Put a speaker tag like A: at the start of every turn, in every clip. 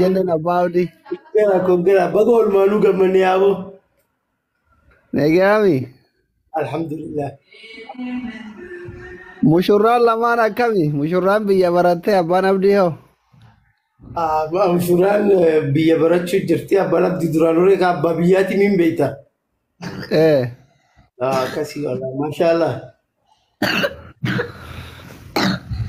A: Jenden abbaawdi.
B: Kongera baga olmaanuu gammannee yaaboo.
A: Nagami.
B: Alhamdulillah.
A: Mushurraan lamaan akkami? Mushurraan biyya barattee abbaan abdii hoo?
B: Suuraan biyya barachuu jirti. Abbaan abdii duraan horee ka abbaa biyyaati min beekta.
A: Eh.
B: Akkasii walaa maashaallah.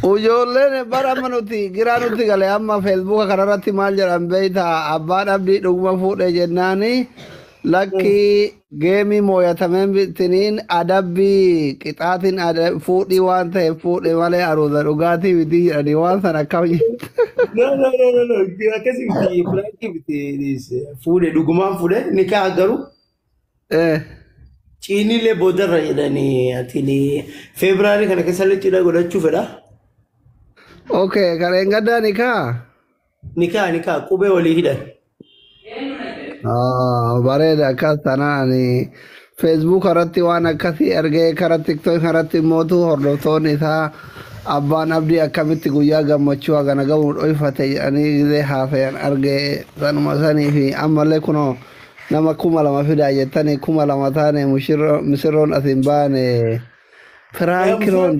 A: Ijoolleen bara amma nuti giraa nuti galee amma feesbuuka kanarratti maal jedhan beeyta abbaan abdii dhuguma fuudhee jennaani lakki geemii mooyatameen bitiniin adabbii qixaatiin fuudhii waan ta'eef fuudhe malee aruuza dhugaatii miti jedhanii waan sana akkam jette.
B: No. Akkasii miti firaanki miti fuudhe dhugumaan fuudhe ni kaa garuu. Ciinilee boodarra jedhanii ati feebruaarii kana keessallee cidha godhachuu fedha.
A: Okay, kareen gaddaa ni kaa?
B: Nikaa qubee walii hidhan.
A: Bareeda akkas tanaani feesbuuk irratti waan akkasii ergee karaa tiktook irratti mootu hordoftoonni isaa abbaan abdii akkamitti guyyaa gammachuu hagana gahuun dhoofate jedhanii gizee haasa'an argee sanuma sanii fi ammallee kunoo nama 2,000 fidaa jettanii 2,000 taane misirroon asiin baane firaankinoon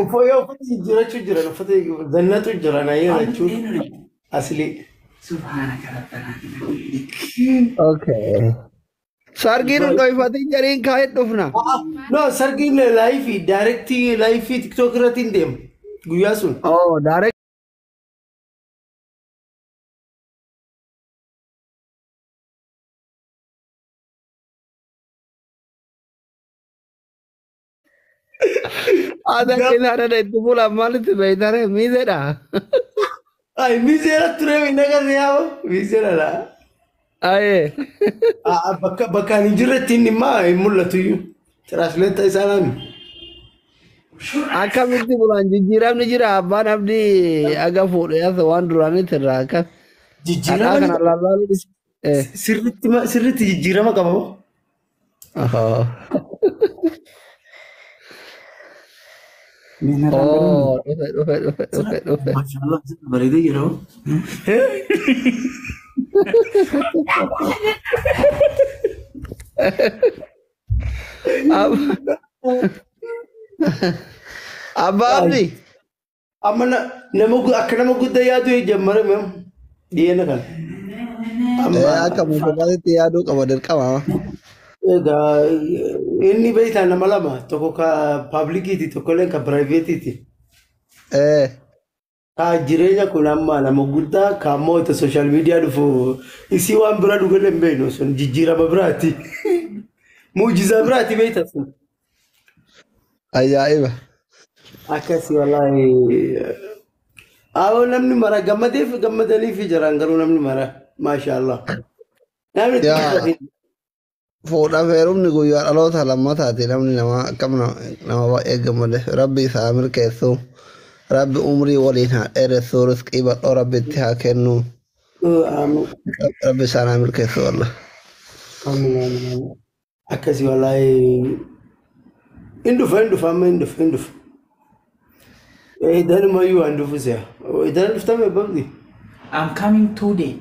B: Uffata jijjiirachuu jiran uffata zannatu jiran ayyee jechuun asli.
A: Okay. Sargiin dhoifatiin jariin kaa'ee dhufna.
B: No, sargiin laayifii daayirektii laayifii tiktook irratti hin deemu guyyaa sun.
A: Oh, direct. Ada kenara da itu pula malu tu beitare mizera.
B: Ay, miseera ture nagarre yaa'u miseera la.
A: Aye.
B: Bakka hin jirretti inni maa hin mul'atu iyyuu. Tiraansleetaa isaa laami.
A: Akkamitti bulaan jijjiiramni jira abbaan abdii aga fuudhee as waan duraanitti irraa akkas.
B: Jijjiirama
A: kana lallaalu.
B: Sirriitti jijjiirama qaba moo?
A: Oh, dhufe.
B: Maashaallah bareedee jira.
A: Abba abdi.
B: Amma akka nama guddaa yaadu jammare meem dhiyeena kana.
A: Akka mukaatti yaaduu qaba dirqama.
B: Egaa inni beektaa nama lama tokko ka paablikiiti tokkolleen ka piraayiveetiiti. Ka jireenya kun amma nama guddaa ka ammoo itti sooshaal miidiyaa dhufu isii waan bira dhugalee hin beeknu sun jijjiirama biraati. Muujizaa biraati beektaa sun.
A: Ajaa'iba.
B: Akkasii wallaahi. Namni mara gammadaniif jiran garuu namni mara maashaallah. Namni
A: Fuudhaaf heerumni guyyaa dhaloota lammataati namni nama akkam nama baay'ee gammade rabbi isaa milkeessu rabbi umrii waliin haa dheeressu riskii bal'oo rabbi itti haa kennu rabbi isaa haa milkeessu walla.
B: Akkasii wallaahi hin dhufa amma hin dhufa. Danumayyuu waan dhufu si'a. Danu dhuftame babdi.
C: I'm coming today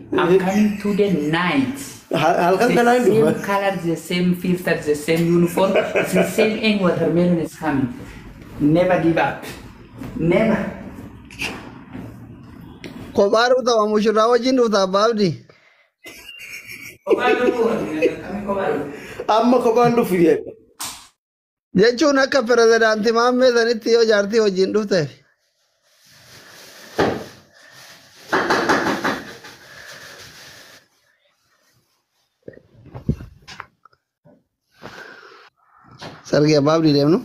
C: night.
B: Halkan kana hin dhufa.
C: Same color, the same filter, the same uniform. It's the same end watermelon is coming. Never give up. Never.
A: Kophaa dhufta mushurraa wajjin dhufta abbaa abdi.
B: Amma kophaan dhufu jedha.
A: Jechuun akka pirezidaantii maammee sanitti yoo jaartii wajjin dhufte. Sargi abbaa abdii deemnu?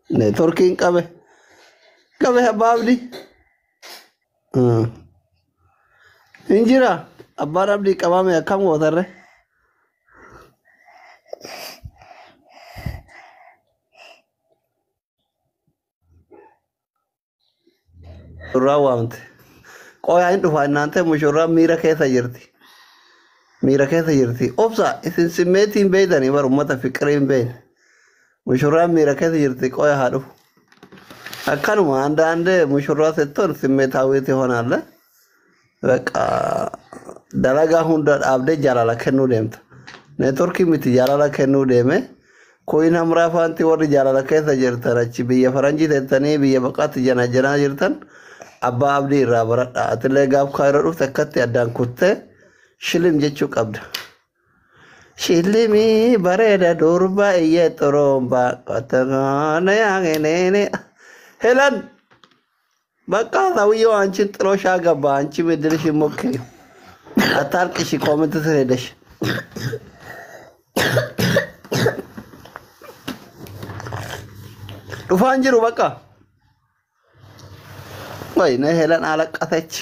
A: Neetworkiin qabe abbaa abdii? Hin jira abbaan abdii qabame akkam gootarre? Mushurraa waamte. Qoyaa hin dhufa innaan mushurraa miira keessa jirti. Miira keessa jirti. Obsa isin simmeetiin beektanii bar uummata fiqirii hin beekne. mushurraan miira keessa jirti qoya haa dhufu. Akkanuma andaandee mushurraa settoon simmeetaawwiitii honaalla. Bakka dalagaa hunda dhaabdee jaalala kennuu deemta. Neetworkii miti jaalala kennuu deeme. Koyin hamraa faanti warri jaalala keessa jirtan achi biyya faranjii teessanii biyya baqaatti janaa jirtan abbaa abdii irraa baradha. Atillee gaaf kaayiroo dhufte akkatti addaan kuttee shilim jechuu qabda. Shilimi bareeda durba iyyee xorombaa qottana yaangeneene. Helan bakka sawiyyoo anchi xilooshaa gabba anchi midirishi mokke. Atalqishi koomenti sireedash. Dhufaan jiru bakka. Wayne Helan alaqqatech.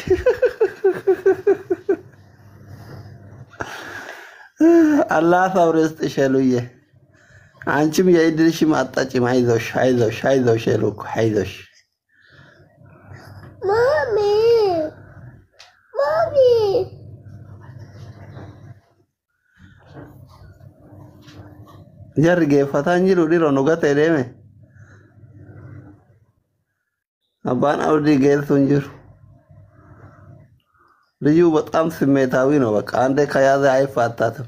A: Allah sabres tishluye. Anchim yeidrishi mattachim ayzosh eluk ayzosh.
D: Mommy.
A: Jarri geeffatan jiru dhiroo nu gatee deeme. Abbaan abdii geessuun jiru. ልዩ በጣም ስሜታዊ ነው። በቃ አንዴ ከያዘ አይፋታትም።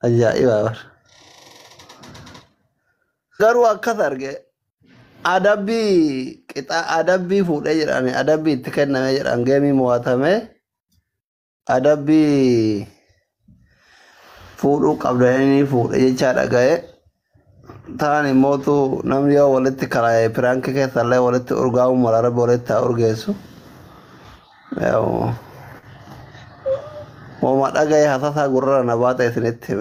A: አጃኢባ በር ገሩ አከስ አርገ አዳቢ ቂጣ አዳቢ ፉደ ጅራኔ አዳቢ ትከነመ ጅራን ገሚ ሞዋተመ አዳቢ ፉዱ ቀብደኒ ፉደ ጀቻ ደጋዬ ታኒ ሞቱ ነምዮ ወለት ከራይ ፕራንክ ከሰለ ወለት ኡርጋው መራረብ ወለት ኡርጌሱ ያው ወማዳጋይ ሐሳሳ ጉራ ነባታ እስነትበ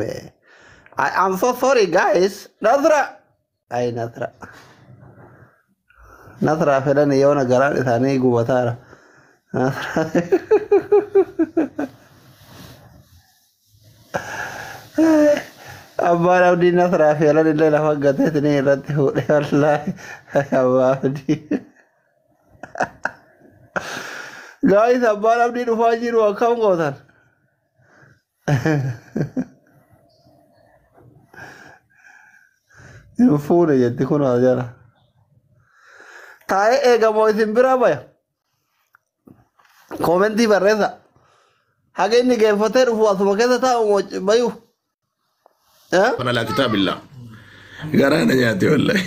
A: I'm so sorry guys Nazra ay Nazra ፈለን የሆነ ገራን ታኔ ጉበታራ أبغى أودي نثرة في على الليلة فقط اثنين رتيه والله أبغى guys أبغى أودي نفاجر وكم قدر يفون يجتي كنا أجرا تاي إيه كموي سيمبرا بايا كومنتي بريزا هاي إني كيف فتر فوق سمكة تاو بايو
E: أنا لا كتاب الله قرانا ياتي والله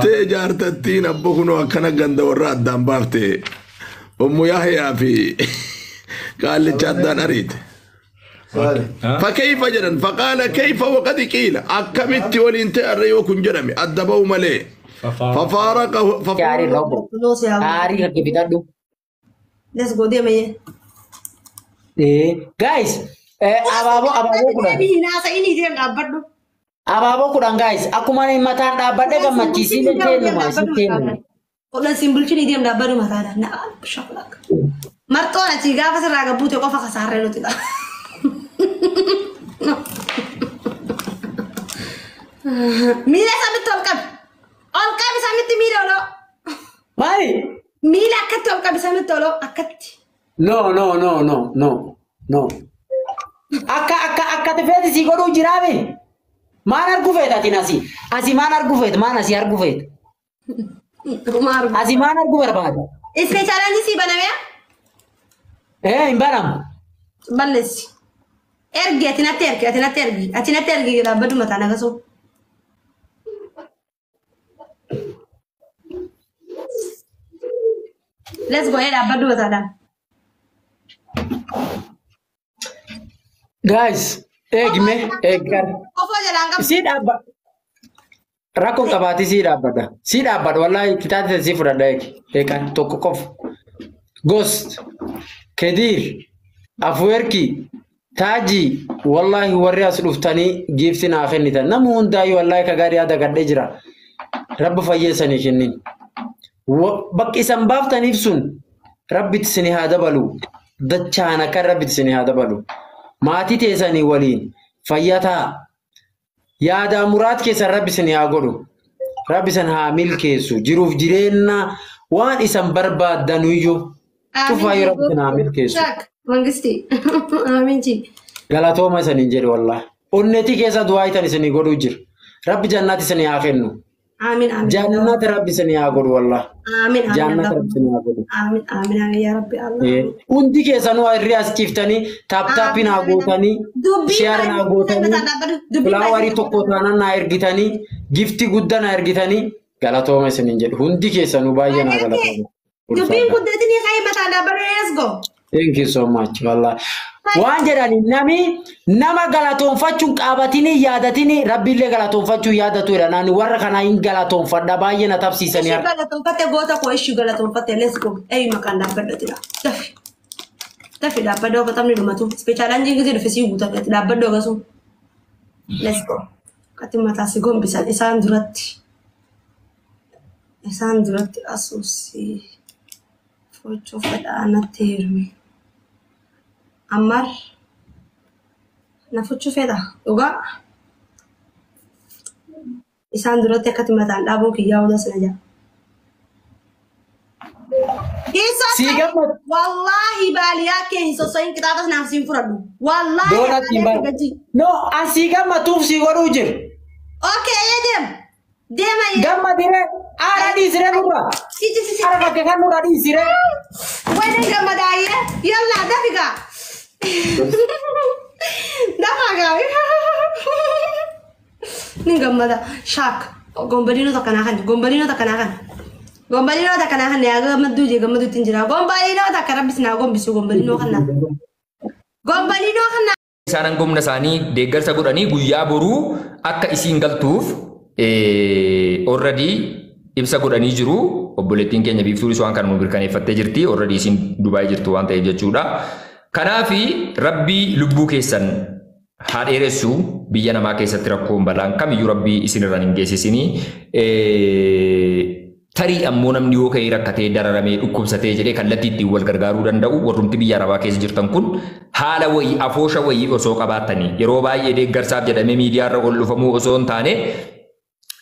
E: تجار تتين أبوكنو أكنا جند وراد دام بافتي أمو يحيى في قال لي جدان أريد فكيف جرا فقال كيف وقد قيل أكملت ولنت الريو كن جرمي أدبوا ملي ففارقه
C: Cari robot. Cari lagi kita dulu.
D: Let's go dia main.
C: Guys, ababo kurang.
D: Nasa ini dia dapat tu.
C: Ababo kurang guys. Aku mana mata dapat deh kan macam sini masih tenu.
D: Kalau simbol sini dia dapat tu mata ada. Nah, shock lagi. Marto na ciga apa sih raga putih kau fakir sahare lo tidak. Mila sambil tolkan. Olka bisa miti mila lo.
C: Mai?
D: Mila akat tolka bisa miti lo akat.
C: No. Akka tefeti si godu jirabe. Mana argufet ati nasi? Asi mana argufet? Mana si argufet? Asi mana argufet apa?
D: Spesialan di si banamnya?
C: Imbaram.
D: Balas. Ergi atina tergi kita badu mata naga so. Let's go ahead badu mata ada.
C: Guys, kan.
D: Apa jalan kamu?
C: Si dapat. Rakon kabati si dapat. Wallahi kita tidak sih pernah kan. Toko kof. Ghost. Kedir. Afwerki. Taji. Wallahi warri asluftani giftin akhirnita. Namu undai wallahi kagari ada gadde jira. Rabbi fayyesani kennin. Bakki sambaf tanifsun. Rabbi tsini hada balu. Dachana kan rabbi tsini hada balu. Maatii teessanii waliin fayyataa yaada muraad keessa rabbi isin haa godhu rabbi isin haa milkeessu jiruuf jireenya waan isin barbaaddan iyyuu cufaa yoo rabbi isin haa milkeessu
D: Mangisti. Aminci.
C: Galatooma isaniin jedhe wallah. Onnetii keessa du'aa itan isinii godhuu jira. Rabbi jannaati isinii haa kennu.
D: Amin amin.
C: Jannata Rabbi isinii haa godhu wallah.
D: Amin amin.
C: Jannata Rabbi isinii haa godhu.
D: Amin amin amin ya Rabbi Allah.
C: Hundi keessanuu irri as ciiftanii taaptaappii naa gootanii shiyaar naa gootanii filaawarii tokko taanaan naa ergitanii gifti guddaa naa ergitanii galatooma isiniin jedhu. Hundi keessanuu baay'ee naa galatooma.
D: Dubbiin guddatanii ka'ee mataa dhaabbatee let's go.
C: Thank you so much wallah. Waan jedhani nama galatoonfachuun qaabatini yaadatini rabbiillee galatoonfachuu yaadatuudha. Naani warra kanaa hin galatoonfadha baay'ee na tabsiisanii
D: Ishii galatoonfatte goota koo ishii galatoonfatte let's go. Eeyi maqaan dhaabbadhatidha. Dafi. Dafi dhaabbadha ofatamni dhumatu. Speechaalaan jiingisi dhufe sii guutate dhaabbadha ogasu. Let's go. Qatti mataa si gombisan isaan duratti. Isaan duratti asuusi. Fochoo fedhaa natti hirme. Ammar na fuchuu fedha dhugaa isaan duratti akkatti mataan dhaabuun kiyyaa hunda sina jira. Wallahi baaliyaa kee hin sosoyin qixaaxas naaf siin fudhadhu. Wallahi
C: no asii gammatuuf si godhuu jiru.
D: Okay deem deema
C: Gamma dire aara dhiisire nurra. Aara bakka kan nurra dhiisire.
D: Wayne gamma daayee yalla dafiga. Dafaga. Ni gamma da shak gombalino takana kan gombalino takana kan. Gombalino takana kan ya gamma duje gamma dutin jira. Gombalino takara bisna gombisu gombalino kan na. Gombalino kan na.
F: Isaan gomna isaanii deeggarsa godhanii guyyaa boruu akka isiin galtuuf already ibsa godhanii jiru. Obboleettiin keenya biiftuun isaan kan nu mirkaneeffattee jirti. Already isiin Dubaay jirtu waan ta'eef jechuudha. Kanaafi Rabbii lubbuu keessan haa dheeressu biyya namaa keessatti rakkoon balaan kamiyyuu Rabbii isinirraan hin geessisinii. Tarii ammoo namni yoo ka'ee rakkatee dararamee dhukkubsatee jedhee kallattii ittiin wal gargaaruu danda'u warrumti biyya Arabaa keessa jirtan kun haala wayii afoosha wayii osoo qabaatanii yeroo baay'ee deeggarsaaf jedhamee miidiyaarra ol dhufamuu osoo hin taane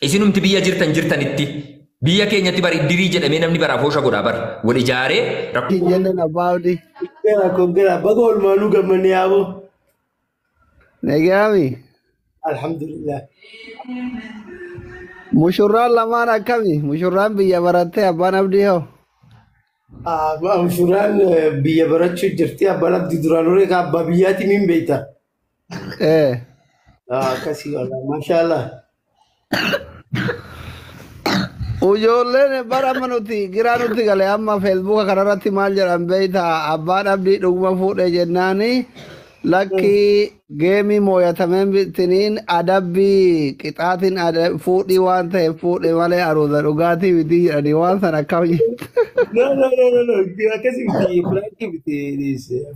F: isinumti biyya jirtanitti biyya keenyatti bari dirii jedhamee namni bara afoosha godhaa bar wal ijaaree
A: Hin jenneen abbaawdi.
B: Kongera baga olmaanuu gammanne yaaboo.
A: Nagaami.
B: Alhamdulillah.
A: Mushurraan lamaan akkami? Mushurraan biyya barattee abbaan abdii hoo?
B: Mushurraan biyya barachuu jirti abbaan abdii duraan horee ka abbaa biyyaati min beekta. Akkasii walaa maashaallah.
A: Ijoolleen bara amma nuti giraa nuti galee amma feesbuuka kanarratti maal jedhan beeyta abbaan abdii dhuguma fuudhee jennaani lakki geemii mooyatameen bitiniin adabbii qixaatiin fuudhii waan ta'e fuudhe malee aruuza dhugaatii biti jedhanii waan sana akkam jette.
B: No. Akkasii biti fulaakii biti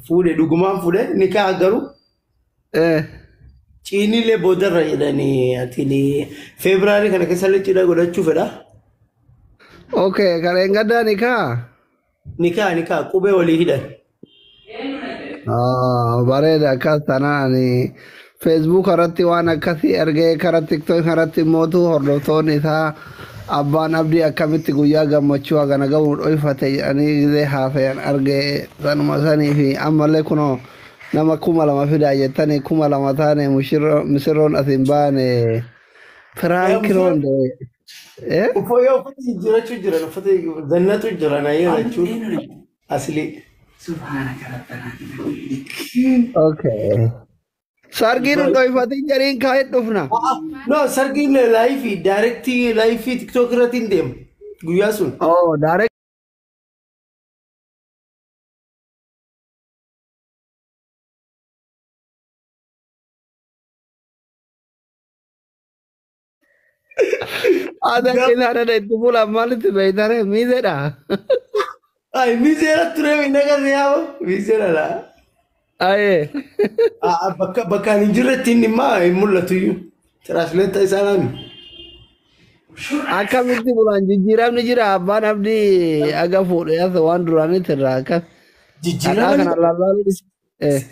B: fuudhe dhugumaan fuudhe ni kaa garuu. Ciinilee boodarra jedhanii ati feebruaarii kana keessallee cidha godhachuu fedha.
A: Okay, karen gaddaa
B: Nikaa qubee walii hidhan.
A: Bareeda akkas tanaan Facebook irratti waan akkasii ergee karaa TikTok irratti mootu hordoftoonni isaa abbaan abdii akkamitti guyyaa gammachuu hagana gahuun dhoofate jedhanii gizee haasa'an argee sanuma sanii fi ammallee kunoo nama 2,000 fidaa jettanii 2,000 taane misirroon asin baane Frankiroon
B: Uffata jijjiirachuu jiran uffata zannatu jiran ayyee jechuun asli.
A: Okay. Sargiin dhoifatiin jariin kaa'ee dhufna.
B: No, sargiin laayifii daayirektii laayifii tiktook irratti hin deemu guyyaa sun.
A: Oh, direct. Ada kena ada itu pula malu tu beitare mizera.
B: Ay mizera ture minagar ya mizera la.
A: Ay.
B: Bakka ni jirretti inni maa mul'atu iyyuu. Translate isaanii.
A: Akkamitti bulaan jijjiiramni jira abbaan abdii aga fuudhee as waan duraanitti irraa akkas.
B: Jijjiirama
A: kana lallaalu.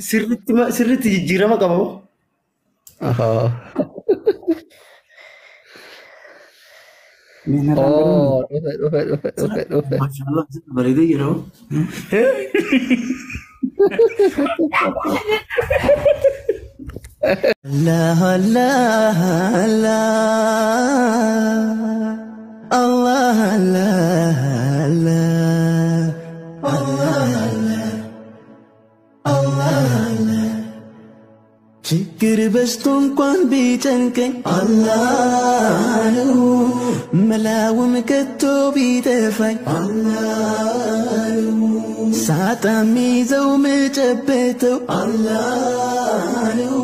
B: Sirriitti jijjiirama qaba moo?
A: Oh, dhufe.
B: Maashaallah bareedee jira.
G: الله الله الله الله الله الله ችግር በስቶ እንኳን ቢጨንቀኝ አላህ ነው መላውም ከቶ ቢጠፋኝ አላህ ነው ሳጣ ሚይዘው መጨበጠው አላህ ነው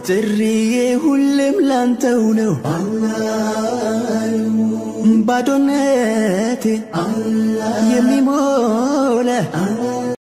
G: ጥሪዬ ሁሌም ላንተው ነው አላህ ነው ባዶነቴ የሚሞላ